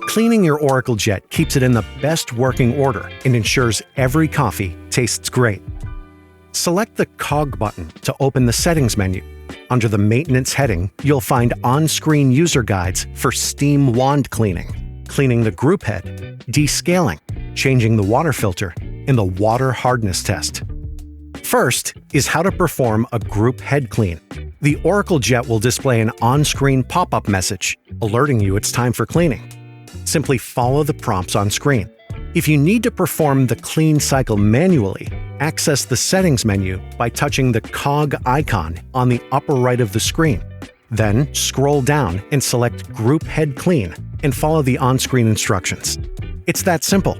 Cleaning your Oracle Jet keeps it in the best working order and ensures every coffee tastes great. Select the Cog button to open the Settings menu. Under the Maintenance heading, you'll find on-screen user guides for steam wand cleaning, cleaning the group head, descaling, changing the water filter, and the water hardness test. First is how to perform a group head clean. The Oracle Jet will display an on-screen pop-up message, alerting you it's time for cleaning. Simply follow the prompts on screen. If you need to perform the clean cycle manually, access the Settings menu by touching the cog icon on the upper right of the screen. Then scroll down and select Group Head Clean and follow the on-screen instructions. It's that simple.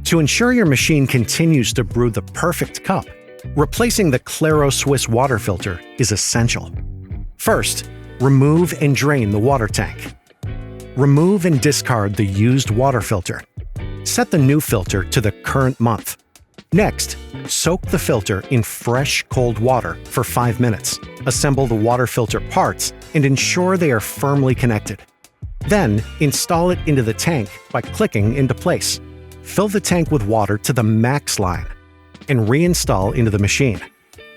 To ensure your machine continues to brew the perfect cup, replacing the Claro Swiss water filter is essential. First, remove and drain the water tank. Remove and discard the used water filter. Set the new filter to the current month. Next, soak the filter in fresh, cold water for 5 minutes. Assemble the water filter parts and ensure they are firmly connected. Then, install it into the tank by clicking into place. Fill the tank with water to the max line and reinstall into the machine.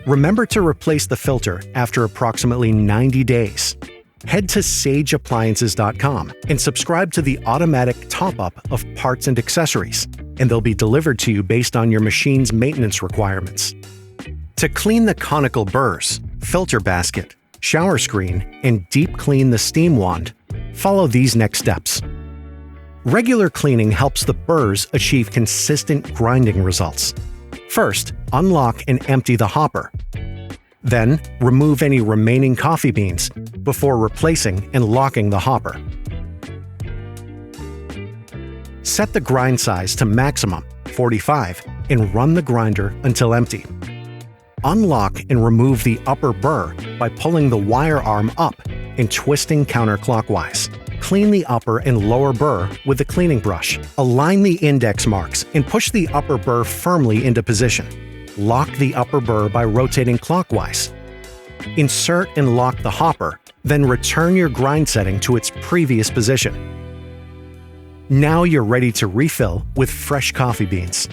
Remember to replace the filter after approximately 90 days. Head to sageappliances.com and subscribe to the automatic top-up of parts and accessories, and they'll be delivered to you based on your machine's maintenance requirements. To clean the conical burrs, filter basket, shower screen, and deep clean the steam wand, follow these next steps. Regular cleaning helps the burrs achieve consistent grinding results. First, unlock and empty the hopper. Then, remove any remaining coffee beans before replacing and locking the hopper. Set the grind size to maximum, 45, and run the grinder until empty. Unlock and remove the upper burr by pulling the wire arm up and twisting counterclockwise. Clean the upper and lower burr with the cleaning brush. Align the index marks and push the upper burr firmly into position. Lock the upper burr by rotating clockwise. Insert and lock the hopper, then return your grind setting to its previous position. Now you're ready to refill with fresh coffee beans.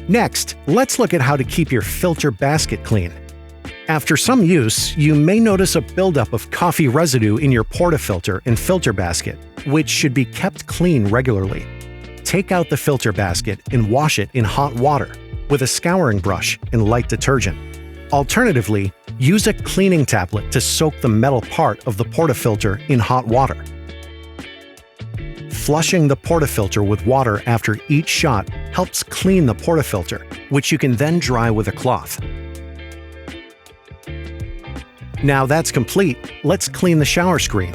Next, let's look at how to keep your filter basket clean. After some use, you may notice a buildup of coffee residue in your portafilter and filter basket, which should be kept clean regularly. Take out the filter basket and wash it in hot water with a scouring brush and light detergent. Alternatively, use a cleaning tablet to soak the metal part of the portafilter in hot water. Flushing the portafilter with water after each shot helps clean the portafilter, which you can then dry with a cloth. Now that's complete, let's clean the shower screen.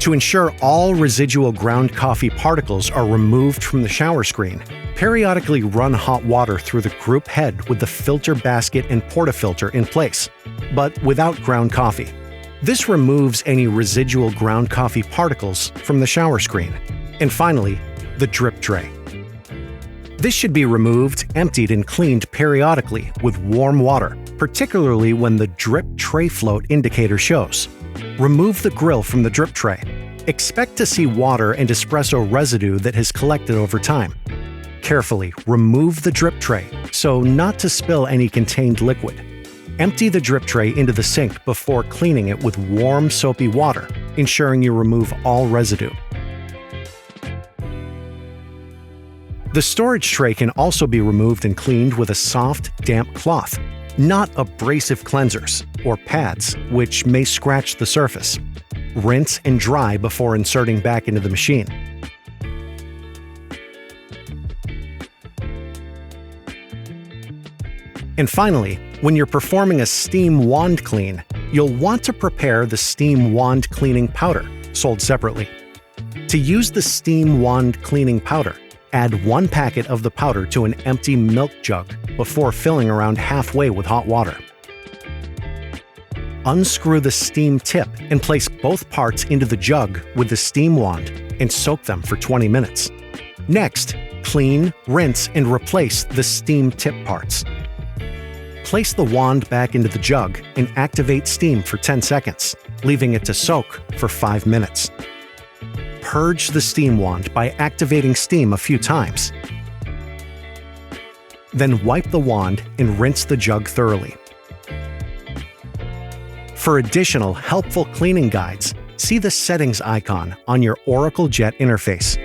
To ensure all residual ground coffee particles are removed from the shower screen, periodically run hot water through the group head with the filter basket and portafilter in place, but without ground coffee. This removes any residual ground coffee particles from the shower screen. And finally, the drip tray. This should be removed, emptied, and cleaned periodically with warm water, particularly when the drip tray float indicator shows. Remove the grill from the drip tray. Expect to see water and espresso residue that has collected over time. Carefully remove the drip tray so not to spill any contained liquid. Empty the drip tray into the sink before cleaning it with warm, soapy water, ensuring you remove all residue. The storage tray can also be removed and cleaned with a soft, damp cloth, not abrasive cleansers or pads, which may scratch the surface. Rinse and dry before inserting back into the machine. And finally, when you're performing a steam wand clean, you'll want to prepare the steam wand cleaning powder, sold separately. To use the steam wand cleaning powder, add 1 packet of the powder to an empty milk jug before filling around halfway with hot water. Unscrew the steam tip and place both parts into the jug with the steam wand and soak them for 20 minutes. Next, clean, rinse, and replace the steam tip parts. Place the wand back into the jug and activate steam for 10 seconds, leaving it to soak for 5 minutes. Purge the steam wand by activating steam a few times. Then wipe the wand and rinse the jug thoroughly. For additional helpful cleaning guides, see the settings icon on your Oracle Jet interface.